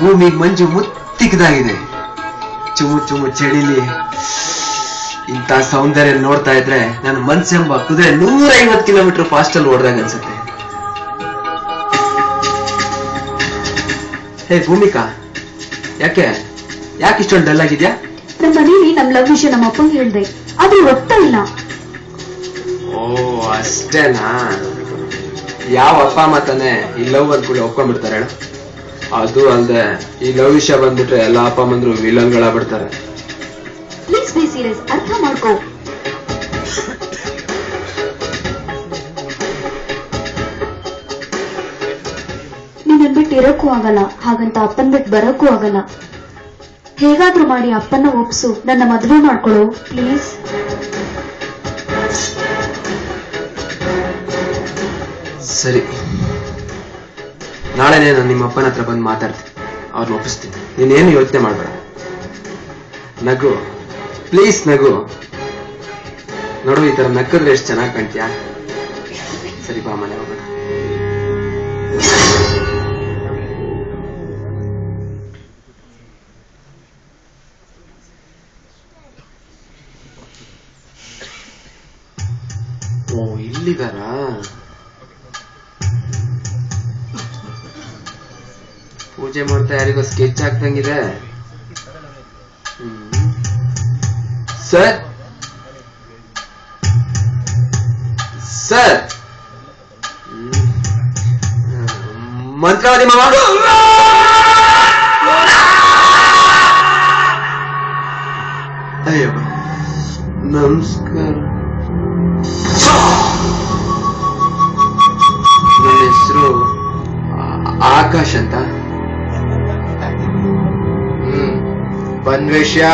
ಭೂಮಿ ಮಂಜು ಮುತ್ತಿಕ್ಕದಾಗಿದೆ. ಚುಮು ಚುಮು ಚಳಿಲಿ ಇಂಥ ಸೌಂದರ್ಯ ನೋಡ್ತಾ ಇದ್ರೆ ನನ್ನ ಮನ್ಸೆಂಬ ಕುದುರೆ 150 ಕಿಲೋಮೀಟರ್ ಫಾಸ್ಟ್ ಅಲ್ಲಿ ಓಡ್ದಾಗ ಅನ್ಸುತ್ತೆ. ಹೇ ಭೂಮಿಕಾ, ಯಾಕೆ ಇಷ್ಟೊಂದು ಡಲ್ ಆಗಿದ್ಯಾ? ನಮ್ಮ ಮನೇಲಿ ನಮ್ ಲವ್ ವಿಷಯ ನಮ್ಮ ಅಪ್ಪಂಗೆ ಹೇಳ್ದೆ, ಆದ್ರೆ ಒಪ್ತಾ ಇಲ್ಲ. ಓ ಅಷ್ಟೇನಾ? ಯಾವ ಅಪ್ಪ ಅಮ್ಮ ತಾನೆ ಈ ಲವ್ ಅಂದ್ಕೊಳ್ಳಿ ಒಪ್ಕೊಂಡ್ಬಿಡ್ತಾರೆ ಹೇಳು? ಅದು ಅಲ್ದೆ ಈ ಲವ್ ವಿಷಯ ಬಂದ್ಬಿಟ್ರೆ ಎಲ್ಲ ಅಪ್ಪ ಅಮ್ಮಂದ್ರು ವಿಲನ್ಗಳಾಗ್ಬಿಡ್ತಾರೆ. ಪ್ಲೀಸ್ ಬಿ ಸೀರಿಯಸ್, ಅರ್ಥ ಮಾಡ್ಕೋ. ನೀನನ್ ಬಿಟ್ಟು ಇರೋಕ್ಕೂ ಆಗಲ್ಲ, ಹಾಗಂತ ಅಪ್ಪನ್ ಬಿಟ್ಟು ಬರೋಕ್ಕೂ ಆಗಲ್ಲ. ಹೇಗಾದ್ರೂ ಮಾಡಿ ಅಪ್ಪನ್ನ ಒಪ್ಸು, ನನ್ನ ಮದುವೆ ಮಾಡ್ಕೊಳ್ಳೋ ಪ್ಲೀಸ್. ಸರಿ, ನಾಳೆನೇ ನಾನು ನಿಮ್ಮ ಅಪ್ಪನ ಹತ್ರ ಬಂದು ಮಾತಾಡ್ತೀನಿ, ಅವ್ರನ್ನ ಒಪ್ಪಿಸ್ತೀನಿ. ನೀನೇನು ಯೋಚನೆ ಮಾಡ್ಬೇಡ. ನಗು ಪ್ಲೀಸ್, ನಗು. ನೋಡು, ಈ ತರ ನಕ್ಕಿದ್ರೆ ಎಷ್ಟು ಚೆನ್ನಾಗಿ ಕಾಣ್ತೀಯಾ. ಸರಿ ಬಾ, ಮನೆ ಹೋಗೋಣ. ಓ, ಇಲ್ಲಿದಾರಾ? ಪೂಜೆ ಮಾಡ್ತಾ ಯಾರಿಗೋ ಸ್ಕೆಚ್ ಹಾಕ್ದಂಗಿದೆ. ಸರ್ ಸರ್, ಮಂತ್ರವಾದಿ ಮಾವ. ಅಯ್ಯೋ, ನಮಸ್ಕಾರ. ನನ್ನ ಹೆಸರು ಆಕಾಶ್ ಅಂತ. ಬಂದ್ ವಿಷಯ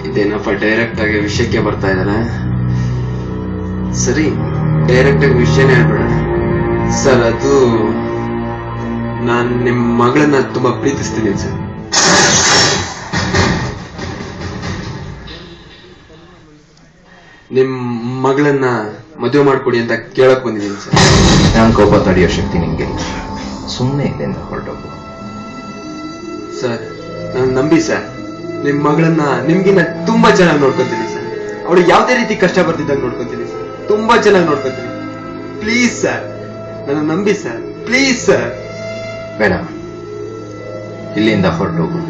ಇದೇನಪ್ಪ ಡೈರೆಕ್ಟ್ ಆಗಿ ವಿಷಯಕ್ಕೆ ಬರ್ತಾ ಇದ್ದಾನೆ. ಸರಿ, ಡೈರೆಕ್ಟ್ ಆಗಿ ವಿಷಯನೇ ಹೇಳ್ಬಿಡೋಣ. ಸರ್, ಅದು ನಾನ್ ನಿಮ್ ಮಗಳನ್ನ ತುಂಬಾ ಪ್ರೀತಿಸ್ತೀನಿ ಸರ್. ನಿಮ್ ಮಗಳನ್ನ ಮದುವೆ ಮಾಡ್ಕೊಡಿ ಅಂತ ಕೇಳಕ್ ಬಂದಿದ್ದೀನಿ ಸರ್. ನಾನ್ ಕೋಪ ತಡೆಯೋ ಶಕ್ತಿ ನಿಂಗೆ, ಸುಮ್ಮನೆ ಇಲ್ಲಿಂದ ಹೊರಟೋಗು. ಸರ್, ನಾನು ನಂಬಿ ಸರ್, ನಿಮ್ ಮಗಳನ್ನ ನಿಮ್ಗಿನ್ನ ತುಂಬಾ ಚೆನ್ನಾಗಿ ನೋಡ್ಕೊತೀನಿ ಸರ್. ಅವಳು ಯಾವ್ದೇ ರೀತಿ ಕಷ್ಟ ಬರ್ತಿದ್ದಾಗ ನೋಡ್ಕೊತೀನಿ ಸರ್, ತುಂಬಾ ಚೆನ್ನಾಗಿ ನೋಡ್ಕೊತೀನಿ. ಪ್ಲೀಸ್ ಸರ್, ನನ್ನ ನಂಬಿ ಸರ್, ಪ್ಲೀಸ್ ಸರ್. ಬೇಡ, ಇಲ್ಲಿಂದ ಹೊರಟೋಗು.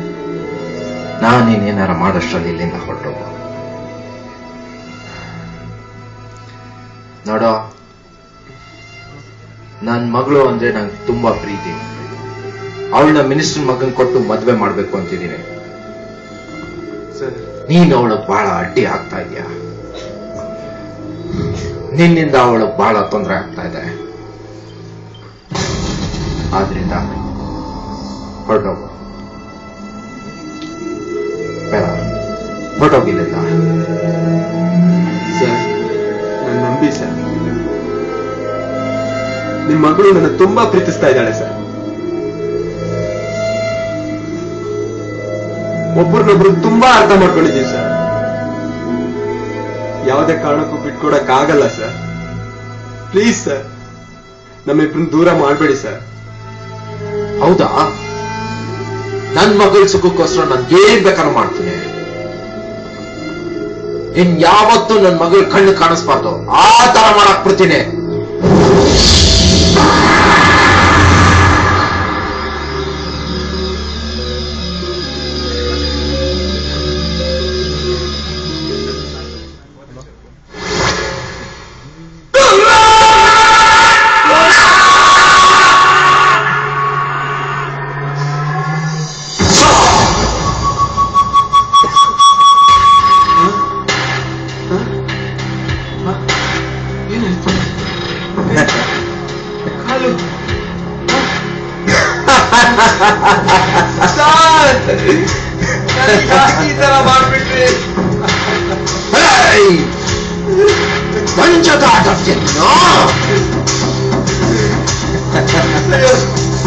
ನಾನೇನಾರ ಮಾಡೋಷ್ಟರಲ್ಲಿ ಇಲ್ಲಿಂದ ಹೊರಟೋಗು. ನೋಡೋ, ನನ್ ಮಗಳು ಅಂದ್ರೆ ನಂಗೆ ತುಂಬಾ ಪ್ರೀತಿ. ಅವಳನ್ನ ಮಿನಿಸ್ಟರ್ ಮಗನ್ ಕೊಟ್ಟು ಮದ್ವೆ ಮಾಡ್ಬೇಕು ಅಂತಿದ್ದೀನಿ. ನೀನು ಅವಳಗ್ ಬಹಳ ಅಡ್ಡಿ ಆಗ್ತಾ ಇದೆಯಾ? ನಿನ್ನಿಂದ ಅವಳಗ್ ಬಹಳ ತೊಂದರೆ ಆಗ್ತಾ ಇದೆ. ಆದ್ರಿಂದ ಹೊರಟೋಗು. ಬೇಡ, ಹೊರಟೋಗಿಲ್ಲ. ಸರ್, ನನ್ನ ನಂಬಿ ಸರ್. ನಿಮ್ ಮಗಳು ನನ್ನ ತುಂಬಾ ಪ್ರೀತಿಸ್ತಾ ಇದ್ದಾಳೆ ಸರ್. ಒಬ್ಬರನ್ನೊಬ್ರು ತುಂಬಾ ಅರ್ಥ ಮಾಡ್ಕೊಂಡಿದ್ದೀವಿ ಸರ್. ಯಾವುದೇ ಕಾರಣಕ್ಕೂ ಬಿಟ್ಕೊಡಕ್ ಆಗಲ್ಲ ಸರ್. ಪ್ಲೀಸ್ ಸರ್, ನಮ್ಮಿಬ್ರನ್ನ ದೂರ ಮಾಡಬೇಡಿ ಸರ್. ಹೌದಾ? ನನ್ ಮಗಳ ಸುಖಕ್ಕೋಸ್ಕರ ನಾನು ಏನ್ ಬೇಕಾದ್ರೂ ಮಾಡ್ತೀನಿ. ಇನ್ ಯಾವತ್ತೂ ನನ್ ಮಗಳ ಕಣ್ಣು ಕಾಣಿಸ್ಬಾರ್ದು, ಆ ತರ ಮಾಡಕ್ ಬಿಡ್ತೀನಿ. ಈ ತರ ಮಾಡ್ಬಿಟ್ರಿ.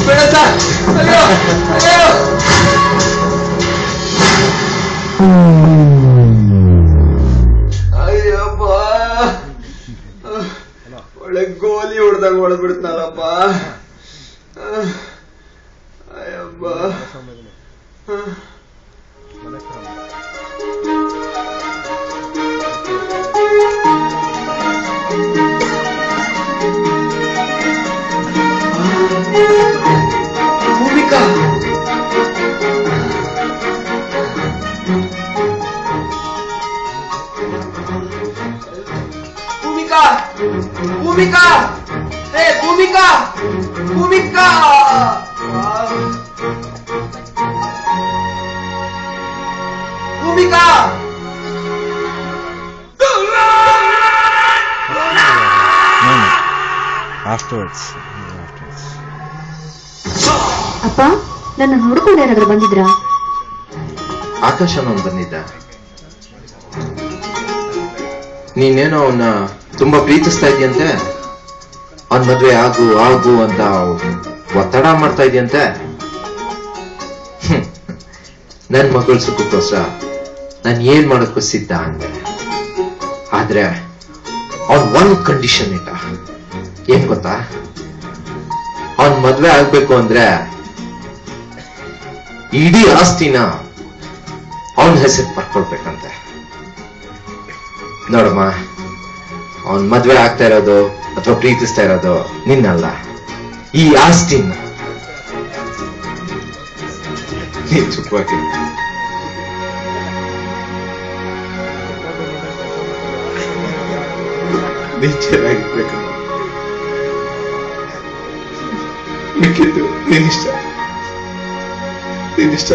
ಬೇಡ ಸರ್. ಅಯ್ಯೋ ಅಯ್ಯೋ. ಅಯ್ಯಪ್ಪ, ಒಳ್ಳೆ ಗೋಲಿ ಹೊಡೆದಂಗ ಹೊಡೆದ್ಬಿಡ್ತಾನಲ್ಲಪ್ಪ. ಅಯ್ಯಪ್ಪ. ಭೂಮಿಕಾ, ಭೂಮಿಕಾ, ಭೂಮಿಕಾ, ಹೇ ಭೂಮಿಕಾ, ಭೂಮಿಕಾ. ಭೂಮಿಕಾ. ಅಪ್ಪ, ನನ್ನ ನೋಡ್ಕೊಂಡು ಏನಾದ್ರು ಬಂದಿದ್ರಾ? ಆಕಾಶನವನ್ ಬಂದಿದ್ದ. ನೀನೇನೋ ಅವನ್ನ ತುಂಬಾ ಪ್ರೀತಿಸ್ತಾ ಇದೆಯಂತೆ. ಅವನ್ ಮದ್ವೆ ಆಗು ಆಗು ಅಂತ ಒತ್ತಡ ಮಾಡ್ತಾ ಇದೆಯಂತೆ. ನನ್ ಮಗಳ ಸುಖಕ್ಕೋಸ್ಕರ ನಾನು ಏನ್ ಮಾಡೋಕ್ಕೂ ಸಿದ್ಧ ಅಂದೆ. ಆದ್ರೆ ಅವನ್ ಒಂದ್ ಕಂಡೀಷನ್ ಇಟ್ಟ. ಏನ್ ಗೊತ್ತಾ? ಅವನ್ ಮದ್ವೆ ಆಗ್ಬೇಕು ಅಂದ್ರೆ ಇಡೀ ಆಸ್ತಿನ ಅವನ ಹೆಸರು ಬರ್ಕೊಳ್ಬೇಕಂತೆ. ನೋಡಮ್ಮ, ಅವನ್ ಮದ್ವೆ ಆಗ್ತಾ ಇರೋದು ಅಥವಾ ಪ್ರೀತಿಸ್ತಾ ಇರೋದು ನಿನ್ನಲ್ಲ, ಈ ಆಸ್ತಿನ. ನೀನ್ ಚುಪ್ಪಾಗಿ ನೀನ್ ಚೆನ್ನಾಗಿರ್ಬೇಕು. ಮಿಕ್ಕಿದ್ದು ನಿನ್ನಿಷ್ಟ, ನಿನ್ನಿಷ್ಟ.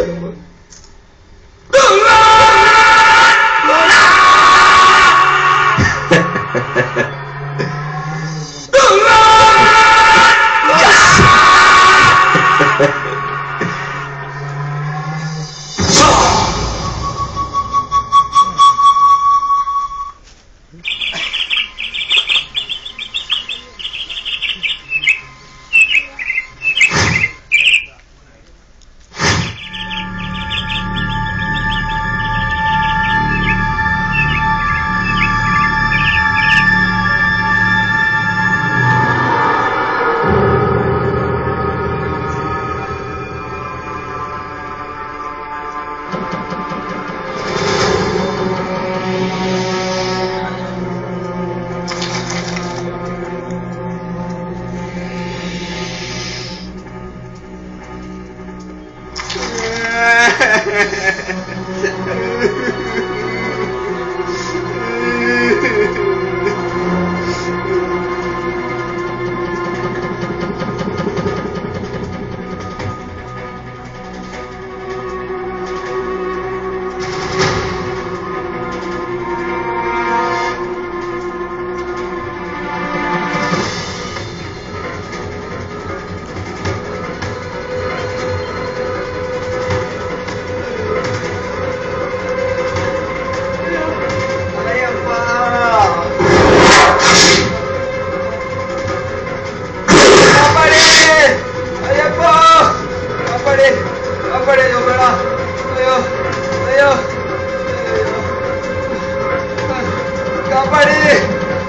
ಕಾಪಾಡಿ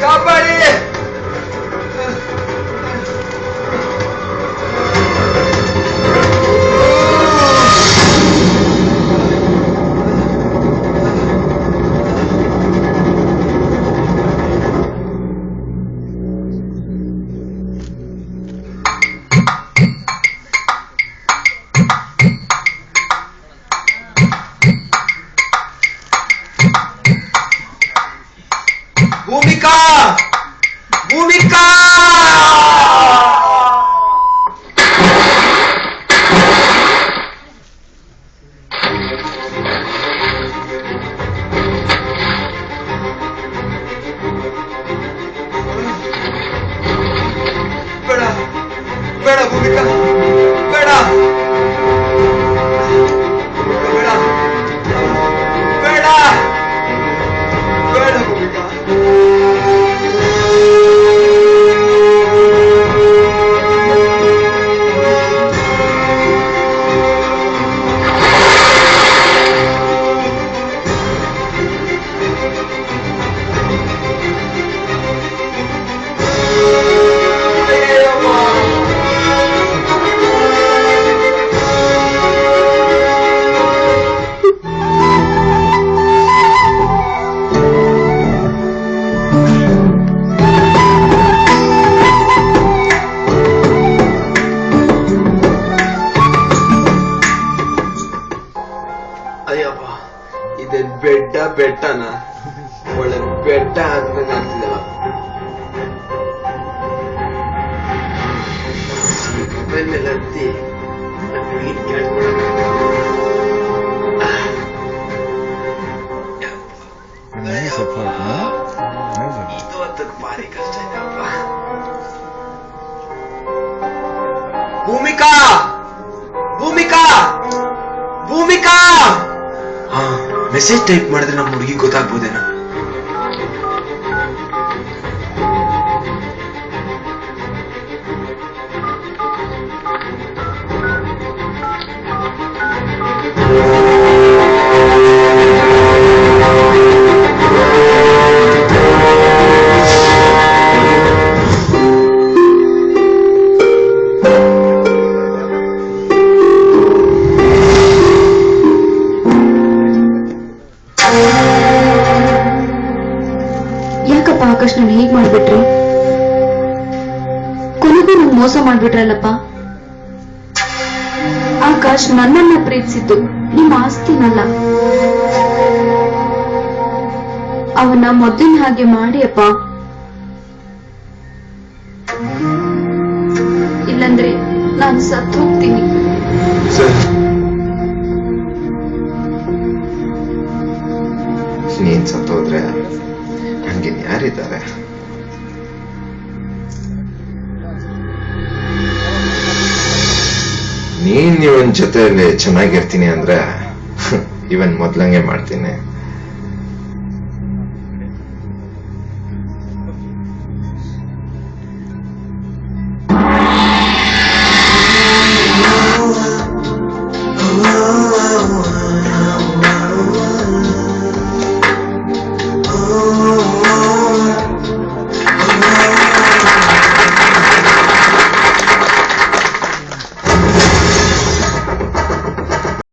ಕಾಪಾಡಿ. ಭೂಮಿಕಾ ಭೂಮಿಕಾ ಬೇಡ ಬೇಡ ಭೂಮಿಕಾ ಬೇಡ ಬೇಡ ಬೇಡ ಬೇಡ ಭೂಮಿಕಾ. ಅಯ್ಯಪ್ಪ ಇದೇನ್ ಬೆಟ್ಟನ ಒಳ್ಳೆ ಬೆಟ್ಟ ಅಂದಂಗ ಆಗ್ತಿದಲ್ಲ. ಬೆನ್ನೆಲ್ಲ ಹತ್ತಿ ಇದು ಅಂತದ್ ಭಾರಿ ಕಷ್ಟ ಇದೆಯಪ್ಪ. ಭೂಮಿಕಾ ಭೂಮಿಕಾ ಭೂಮಿಕಾ. ಹಾ, ಮೆಸೇಜ್ ಟೈಪ್ ಮಾಡಿದ್ರೆ ನಮ್ಮ ಹುಡುಗಿ ಗೊತ್ತಾಗ್ಬೋದೇನೋ. ಯಾಕಪ್ಪ ಆಕಾಶ್ ನಾನು ಹೇಗ್ ಮಾಡ್ಬಿಟ್ರಿ? ಕೊನೆಗೂ ನಂಗೆ ಮೋಸ ಮಾಡ್ಬಿಟ್ರಲ್ಲಪ್ಪ. ಆಕಾಶ್ ನನ್ನನ್ನ ಪ್ರೀತಿಸಿದ್ದು ನಿಮ್ಮ ಆಸ್ತಿನಲ್ಲ. ಅವನ್ನ ಮೊದಲಿನ ಹಾಗೆ ಮಾಡಿ ಅಪ್ಪ, ಇಲ್ಲಂದ್ರೆ ನಾನು ಸತ್ತು ಹೋಗ್ತೀನಿ. ನೀನ್ ಸತ್ತೋದ್ರೆ ಹಂಗೆ ಯಾರಿದ್ದಾರೆ? ನೀನ್ ಇವನ್ ಜೊತೆಯಲ್ಲಿ ಚೆನ್ನಾಗಿರ್ತೀನಿ ಅಂದ್ರೆ ಇವನ್ ಮೊದ್ಲಂಗೆ ಮಾಡ್ತೀನಿ.